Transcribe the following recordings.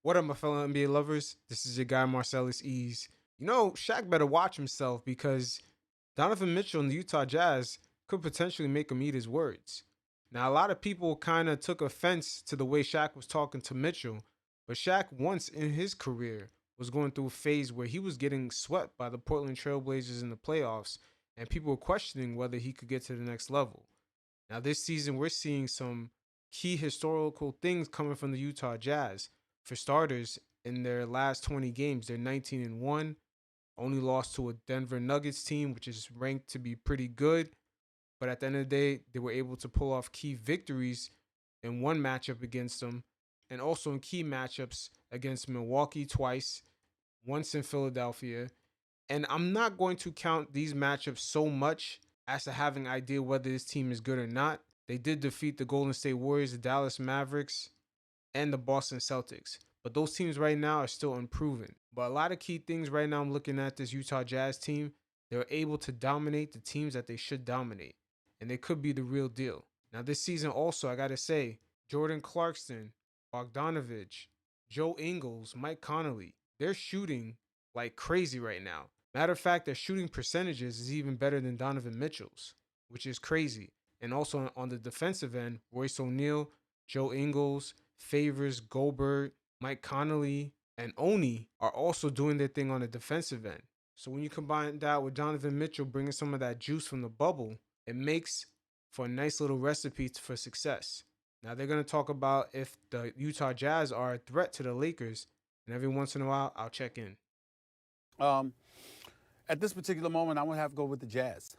What up, my fellow NBA lovers? This is your guy, Marcellus Ease. You know, Shaq better watch himself because Donovan Mitchell and the Utah Jazz could potentially make him eat his words. Now, a lot of people kind of took offense to the way Shaq was talking to Mitchell, but Shaq once in his career was going through a phase where he was getting swept by the Portland Trailblazers in the playoffs, and people were questioning whether he could get to the next level. Now, this season, we're seeing some key historical things coming from the Utah Jazz. For starters, in their last 20 games, they're 19-1, only lost to a Denver Nuggets team, which is ranked to be pretty good. But at the end of the day, they were able to pull off key victories in one matchup against them, and also in key matchups against Milwaukee twice, once in Philadelphia. And I'm not going to count these matchups so much as to having an idea whether this team is good or not. They did defeat the Golden State Warriors, the Dallas Mavericks, and the Boston Celtics. But those teams right now are still unproven. But a lot of key things right now I'm looking at this Utah Jazz team, they're able to dominate the teams that they should dominate. And they could be the real deal. Now this season also, I gotta say, Jordan Clarkson, Bogdanovich, Joe Ingles, Mike Conley, they're shooting like crazy right now. Matter of fact, their shooting percentages is even better than Donovan Mitchell's, which is crazy. And also on the defensive end, Royce O'Neal, Joe Ingles, Favors, Goldberg, Mike Conley, and Oni are also doing their thing on the defensive end. So when you combine that with Donovan Mitchell bringing some of that juice from the bubble, it makes for a nice little recipe for success. Now they're going to talk about if the Utah Jazz are a threat to the Lakers, and every once in a while I'll check in. Um, at this particular moment, I'm going to have to go with the Jazz.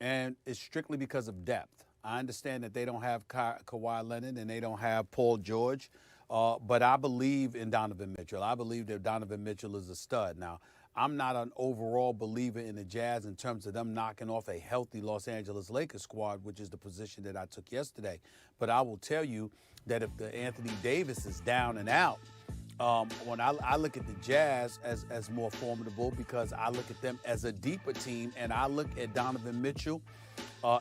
And it's strictly because of depth. I understand that they don't have Kawhi Leonard and they don't have Paul George, but I believe in Donovan Mitchell. I believe that Donovan Mitchell is a stud. Now, I'm not an overall believer in the Jazz in terms of them knocking off a healthy Los Angeles Lakers squad, which is the position that I took yesterday. But I will tell you that if the Anthony Davis is down and out, when I look at the Jazz as more formidable because I look at them as a deeper team, and I look at Donovan Mitchell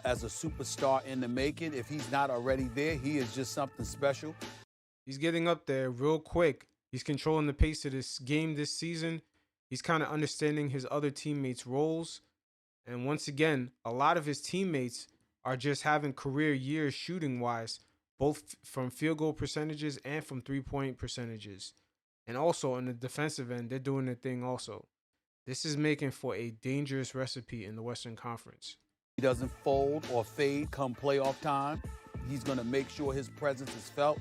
as a superstar in the making. If he's not already there, he is just something special. He's getting up there real quick. He's controlling the pace of this game this season. He's kind of understanding his other teammates' roles. And once again, a lot of his teammates are just having career years shooting wise, both from field goal percentages and from 3-point percentages. And also on the defensive end, they're doing their thing also. This is making for a dangerous recipe in the Western Conference. He doesn't fold or fade come playoff time. He's going to make sure his presence is felt.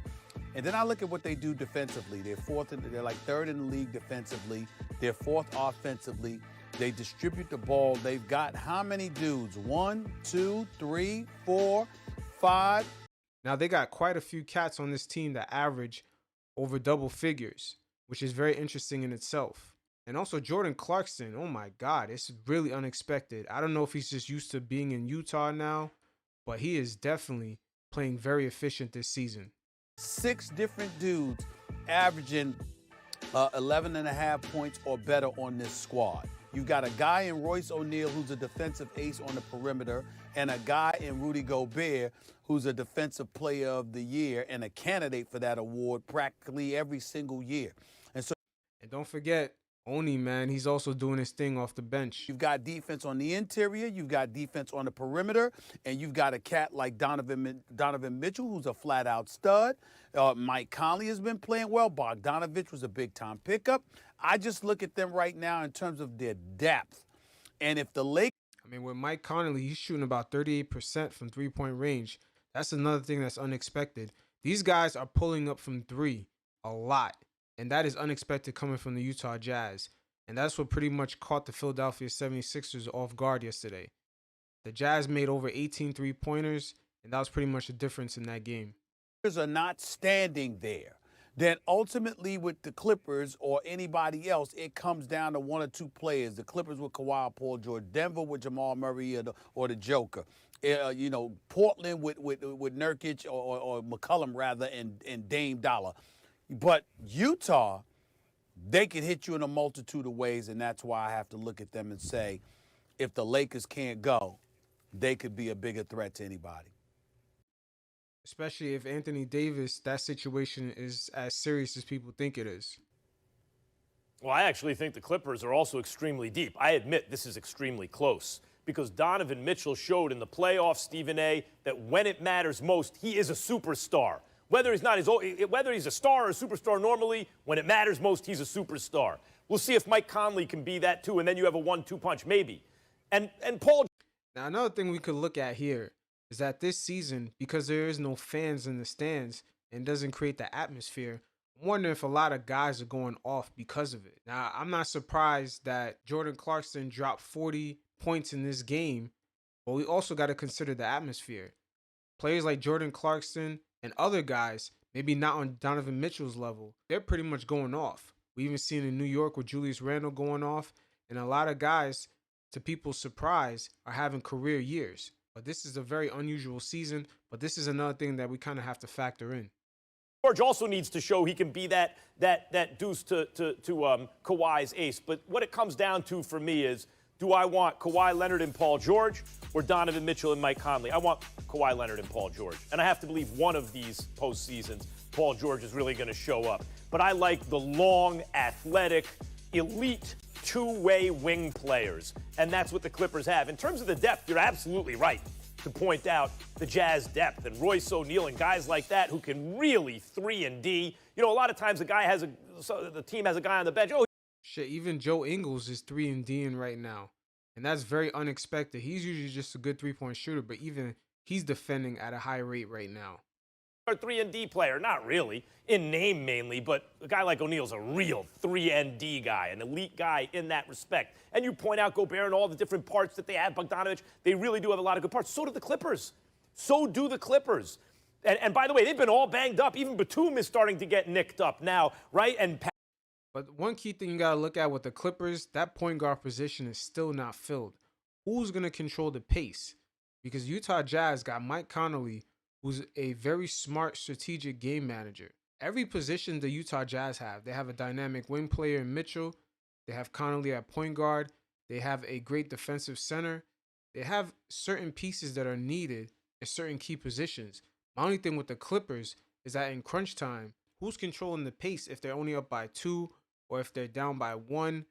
And then I look at what they do defensively. They're like third in the league defensively. They're fourth offensively. They distribute the ball. They've got how many dudes? 1, 2, 3, 4, 5. Now they got quite a few cats on this team that average over double figures, which is very interesting in itself. And also Jordan Clarkson, oh my God, it's really unexpected. I don't know if he's just used to being in Utah now, but he is definitely playing very efficient this season. 6 different dudes averaging 11 and a half points or better on this squad. You've got a guy in Royce O'Neal who's a defensive ace on the perimeter, and a guy in Rudy Gobert who's a defensive player of the year and a candidate for that award practically every single year. And don't forget, Oni, man, he's also doing his thing off the bench. You've got defense on the interior, you've got defense on the perimeter, and you've got a cat like Donovan Mitchell, who's a flat-out stud. Mike Conley has been playing well. Bogdanovich was a big-time pickup. I just look at them right now in terms of their depth. And if the Lakers... I mean, with Mike Conley, he's shooting about 38% from three-point range. That's another thing that's unexpected. These guys are pulling up from three a lot. And that is unexpected coming from the Utah Jazz. And that's what pretty much caught the Philadelphia 76ers off guard yesterday. The Jazz made over 18 three-pointers, and that was pretty much the difference in that game. Are not standing there, then ultimately with the Clippers or anybody else, it comes down to 1 or 2 players. The Clippers with Kawhi, Paul George, Denver with Jamal Murray or the Joker. Portland with Nurkic or McCollum rather, and Dame Dollar. But Utah, they can hit you in a multitude of ways, and that's why I have to look at them and say, if the Lakers can't go, they could be a bigger threat to anybody. especially if Anthony Davis, that situation is as serious as people think it is. Well, I actually think the Clippers are also extremely deep. I admit this is extremely close because Donovan Mitchell showed in the playoffs, Stephen A., that when it matters most, he is a superstar. Whether he's a star or a superstar normally, when it matters most, he's a superstar. We'll see if Mike Conley can be that too, and then you have a 1-2 punch maybe. And Paul. Now, another thing we could look at here is that this season, because there is no fans in the stands and doesn't create the atmosphere, I'm wondering if a lot of guys are going off because of it. Now, I'm not surprised that Jordan Clarkson dropped 40 points in this game, but we also got to consider the atmosphere. Players like Jordan Clarkson and other guys, maybe not on Donovan Mitchell's level, they're pretty much going off. We even seen in New York with Julius Randle going off, and a lot of guys, to people's surprise, are having career years. But this is a very unusual season, but this is another thing that we kind of have to factor in. George also needs to show he can be that deuce to Kawhi's ace. But what it comes down to for me is, do I want Kawhi Leonard and Paul George or Donovan Mitchell and Mike Conley? I want Kawhi Leonard and Paul George. And I have to believe one of these postseasons, Paul George is really going to show up. But I like the long, athletic, elite two-way wing players. And that's what the Clippers have. In terms of the depth, you're absolutely right to point out the Jazz depth and Royce O'Neal and guys like that who can really 3-and-D. You know, a lot of times the team has a guy on the bench. Oh, shit, even Joe Ingles is 3-and-D'ing right now. And that's very unexpected. He's usually just a good three-point shooter, but even he's defending at a high rate right now. A 3-and-D player, not really, in name mainly, but a guy like O'Neal's a real 3-and-D guy, an elite guy in that respect. And you point out Gobert and all the different parts that they have, Bogdanovich, they really do have a lot of good parts. So do the Clippers. So do the Clippers. And by the way, they've been all banged up. Even Batum is starting to get nicked up now, right? But one key thing you got to look at with the Clippers, that point guard position is still not filled. Who's going to control the pace? Because Utah Jazz got Mike Conley, who's a very smart strategic game manager. Every position the Utah Jazz have, they have a dynamic wing player in Mitchell. They have Conley at point guard. They have a great defensive center. They have certain pieces that are needed in certain key positions. My only thing with the Clippers is that in crunch time, who's controlling the pace if they're only up by 2 or if they're down by 1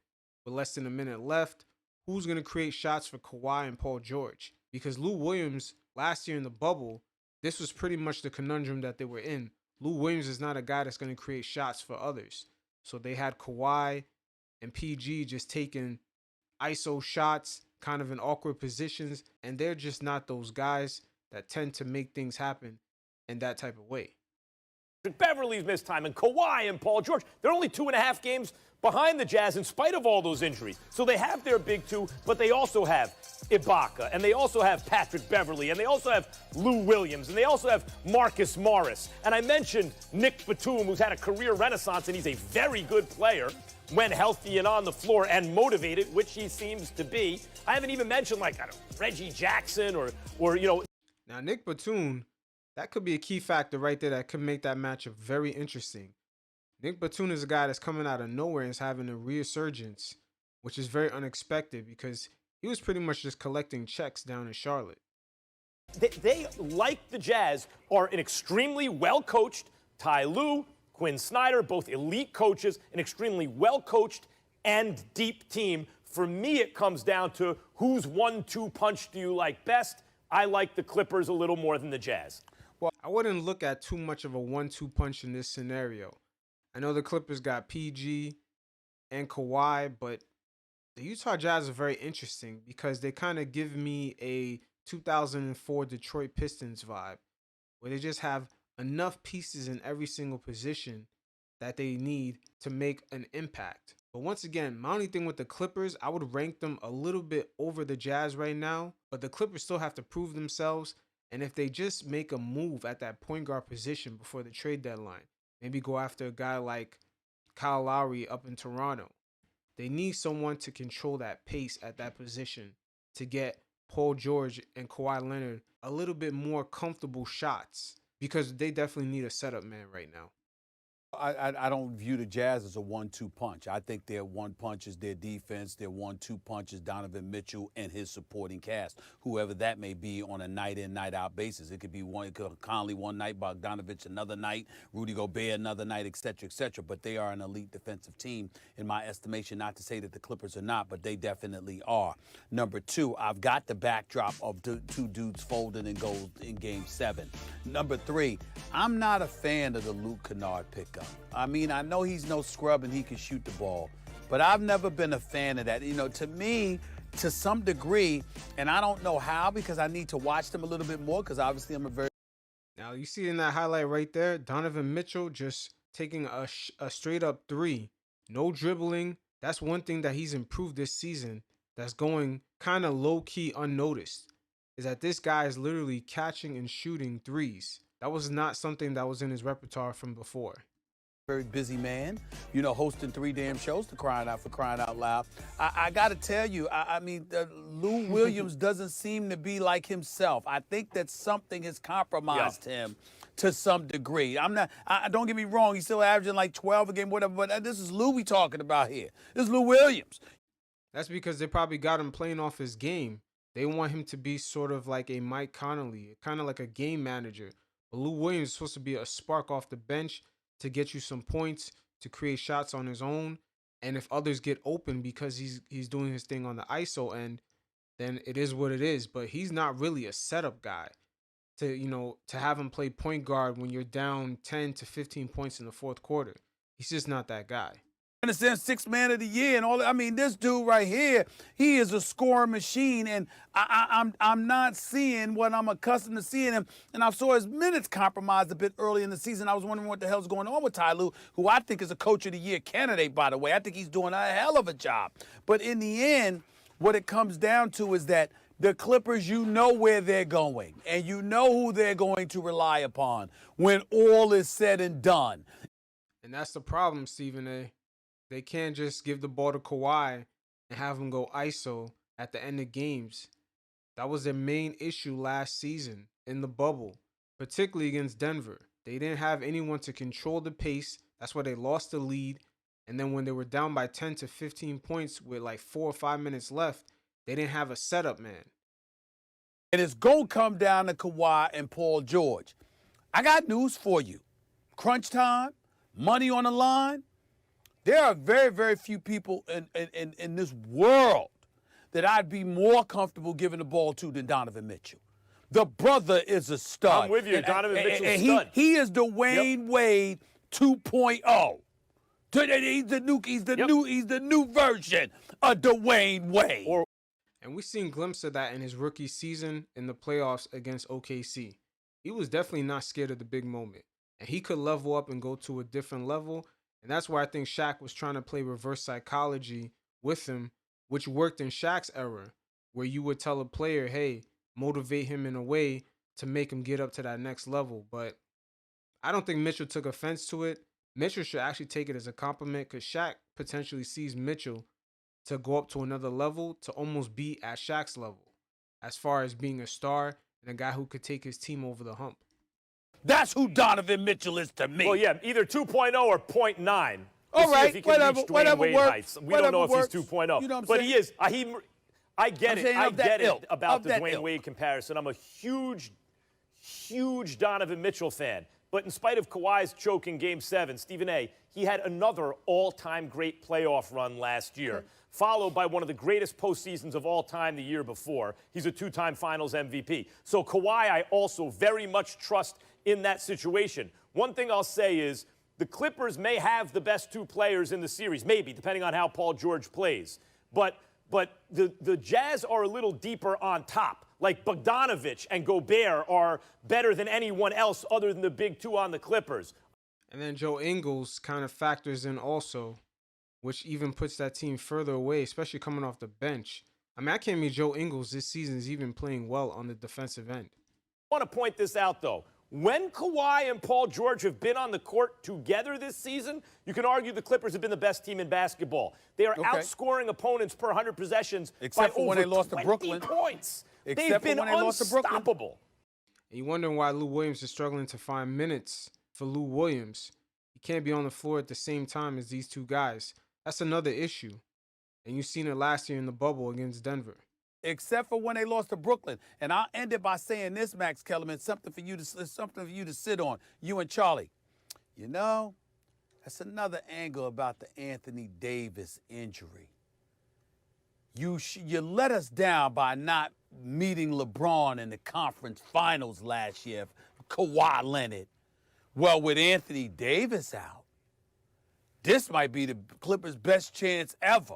with less than a minute left? Who's going to create shots for Kawhi and Paul George? Because Lou Williams, last year in the bubble, this was pretty much the conundrum that they were in. Lou Williams is not a guy that's going to create shots for others. So they had Kawhi and PG just taking ISO shots, kind of in awkward positions, and they're just not those guys that tend to make things happen in that type of way. Beverly's missed time, and Kawhi and Paul George, they're only 2.5 games behind the Jazz in spite of all those injuries. So they have their big two, but they also have Ibaka, and they also have Patrick Beverly, and they also have Lou Williams, and they also have Marcus Morris. And I mentioned Nick Batum, who's had a career renaissance, and he's a very good player when healthy and on the floor and motivated, which he seems to be. I haven't even mentioned, like, I don't know, Reggie Jackson or you know. Now, Nick Batum, that could be a key factor right there that could make that matchup very interesting. Nick Batum is a guy that's coming out of nowhere and is having a resurgence, which is very unexpected because he was pretty much just collecting checks down in Charlotte. They like the Jazz, are an extremely well-coached Ty Lue, Quinn Snyder, both elite coaches, an extremely well-coached and deep team. For me, it comes down to whose 1-2 punch do you like best? I like the Clippers a little more than the Jazz. Well, I wouldn't look at too much of a 1-2 punch in this scenario. I know the Clippers got PG and Kawhi, but the Utah Jazz are very interesting because they kind of give me a 2004 Detroit Pistons vibe, where they just have enough pieces in every single position that they need to make an impact. But once again, my only thing with the Clippers, I would rank them a little bit over the Jazz right now, but the Clippers still have to prove themselves. And if they just make a move at that point guard position before the trade deadline, maybe go after a guy like Kyle Lowry up in Toronto, they need someone to control that pace at that position to get Paul George and Kawhi Leonard a little bit more comfortable shots because they definitely need a setup man right now. I don't view the Jazz as a 1-2 punch. I think their one punch is their defense. Their 1-2 punch is Donovan Mitchell and his supporting cast, whoever that may be on a night-in, night-out basis. It could be Conley one night, Bogdanovich another night, Rudy Gobert another night, et cetera, et cetera. But they are an elite defensive team, in my estimation. Not to say that the Clippers are not, but they definitely are. Number two, I've got the backdrop of two dudes folding and goals in Game 7. Number three, I'm not a fan of the Luke Kennard pickup. I mean, I know he's no scrub and he can shoot the ball, but I've never been a fan of that. You know, to me, to some degree, and I don't know how because I need to watch them a little bit more because obviously I'm a very... Now, you see in that highlight right there, Donovan Mitchell just taking a straight up three. No dribbling. That's one thing that he's improved this season that's going kind of low-key unnoticed, is that this guy is literally catching and shooting threes. That was not something that was in his repertoire from before. Very busy man, you know, hosting 3 damn shows for crying out loud. I got to tell you, I mean, Lou Williams doesn't seem to be like himself. I think that something has compromised him to some degree. Don't get me wrong, he's still averaging like 12 a game, whatever, but this is Lou we talking about here. This is Lou Williams. That's because they probably got him playing off his game. They want him to be sort of like a Mike Conley, kind of like a game manager. But Lou Williams is supposed to be a spark off the bench to get you some points, to create shots on his own. And if others get open because he's doing his thing on the ISO end, then it is what it is. But he's not really a setup guy to have him play point guard when you're down 10 to 15 points in the fourth quarter. He's just not that guy. Understand 6th man of the year and all that. I mean, this dude right here, he is a scoring machine, and I'm not seeing what I'm accustomed to seeing him. And I saw his minutes compromised a bit early in the season. I was wondering what the hell's going on with Ty Lue, who I think is a coach of the year candidate, by the way. I think he's doing a hell of a job. But in the end, what it comes down to is that the Clippers, you know where they're going, and you know who they're going to rely upon when all is said and done. And that's the problem, Stephen A. They can't just give the ball to Kawhi and have him go ISO at the end of games. That was their main issue last season in the bubble, particularly against Denver. They didn't have anyone to control the pace. That's why they lost the lead. And then when they were down by 10 to 15 points with like 4 or 5 minutes left, they didn't have a setup man. And it's going to come down to Kawhi and Paul George. I got news for you. Crunch time, money on the line. There are very, very few people in this world that I'd be more comfortable giving the ball to than Donovan Mitchell. The brother is a stud. I'm with you. Donovan Mitchell's a stud. He is the Wayne Wade 2.0. He's the new version of Dwayne Wade. And we've seen glimpses of that in his rookie season in the playoffs against OKC. He was definitely not scared of the big moment. And he could level up and go to a different level. And that's why I think Shaq was trying to play reverse psychology with him, which worked in Shaq's era, where you would tell a player, hey, motivate him in a way to make him get up to that next level. But I don't think Mitchell took offense to it. Mitchell should actually take it as a compliment because Shaq potentially sees Mitchell to go up to another level, to almost be at Shaq's level, as far as being a star and a guy who could take his team over the hump. That's who Donovan Mitchell is to me. Well, yeah, either 2.0 or 0.9. All right, whatever Wade works. heights. We don't know if he's 2.0. You know what I'm but saying? He is. I get it. I get it about the Dwayne ilk. Wade comparison. I'm a huge Donovan Mitchell fan. But in spite of Kawhi's choke in Game 7, Stephen A., he had another all-time great playoff run last year, followed by one of the greatest postseasons of all time the year before. He's a 2-time Finals MVP. So Kawhi, I also very much trust in that situation. One thing I'll say is the Clippers may have the best 2 players in the series, maybe, depending on how Paul George plays. But the Jazz are a little deeper on top. Like Bogdanovich and Gobert are better than anyone else other than the big 2 on the Clippers. And then Joe Ingles kind of factors in also, which even puts that team further away, especially coming off the bench. I mean, I can't believe Joe Ingles this season is even playing well on the defensive end. I want to point this out, though. When Kawhi and Paul George have been on the court together this season, you can argue the Clippers have been the best team in basketball. They are outscoring opponents per 100 possessions except by for over when they lost 20 to Brooklyn. points. Except They've for been when they lost to Brooklyn. unstoppable. And you wondering why Lou Williams is struggling to find minutes for Lou Williams. He can't be on the floor at the same time as these two guys. That's another issue. And you've seen it last year in the bubble against Denver. Except for when they lost to Brooklyn. And I'll end it by saying this, Max Kellerman, something for you to sit on, you and Charlie. You know, that's another angle about the Anthony Davis injury. You let us down by not meeting LeBron in the conference finals last year, Kawhi Leonard. Well, with Anthony Davis out, this might be the Clippers' best chance ever.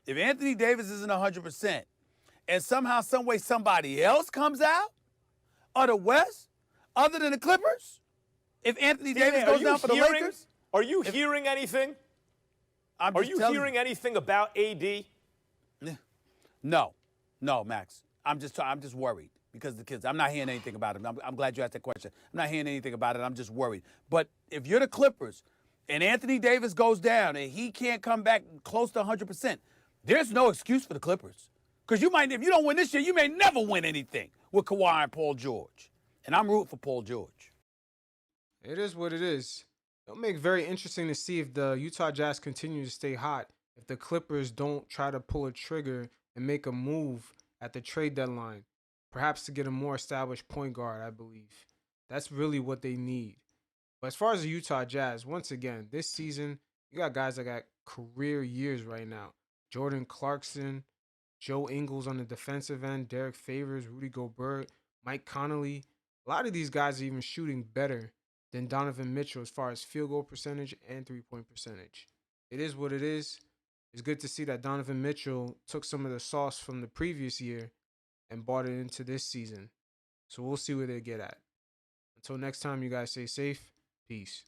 If Anthony Davis isn't 100%, and somehow, some way, somebody else comes out of the West, other than the Clippers, if Anthony Davis goes down for the Lakers, are you hearing anything? Are you hearing anything about AD? No, Max. I'm just worried because of the kids. I'm not hearing anything about it. I'm glad you asked that question. I'm not hearing anything about it. I'm just worried. But if you're the Clippers and Anthony Davis goes down and he can't come back close to 100%, there's no excuse for the Clippers. Because if you don't win this year, you may never win anything with Kawhi and Paul George. And I'm rooting for Paul George. It is what it is. It'll make very interesting to see if the Utah Jazz continue to stay hot, if the Clippers don't try to pull a trigger and make a move at the trade deadline, perhaps to get a more established point guard, I believe. That's really what they need. But as far as the Utah Jazz, once again, this season, you got guys that got career years right now. Jordan Clarkson, Joe Ingles on the defensive end, Derek Favors, Rudy Gobert, Mike Conley. A lot of these guys are even shooting better than Donovan Mitchell as far as field goal percentage and three-point percentage. It is what it is. It's good to see that Donovan Mitchell took some of the sauce from the previous year and brought it into this season. So we'll see where they get at. Until next time, you guys stay safe. Peace.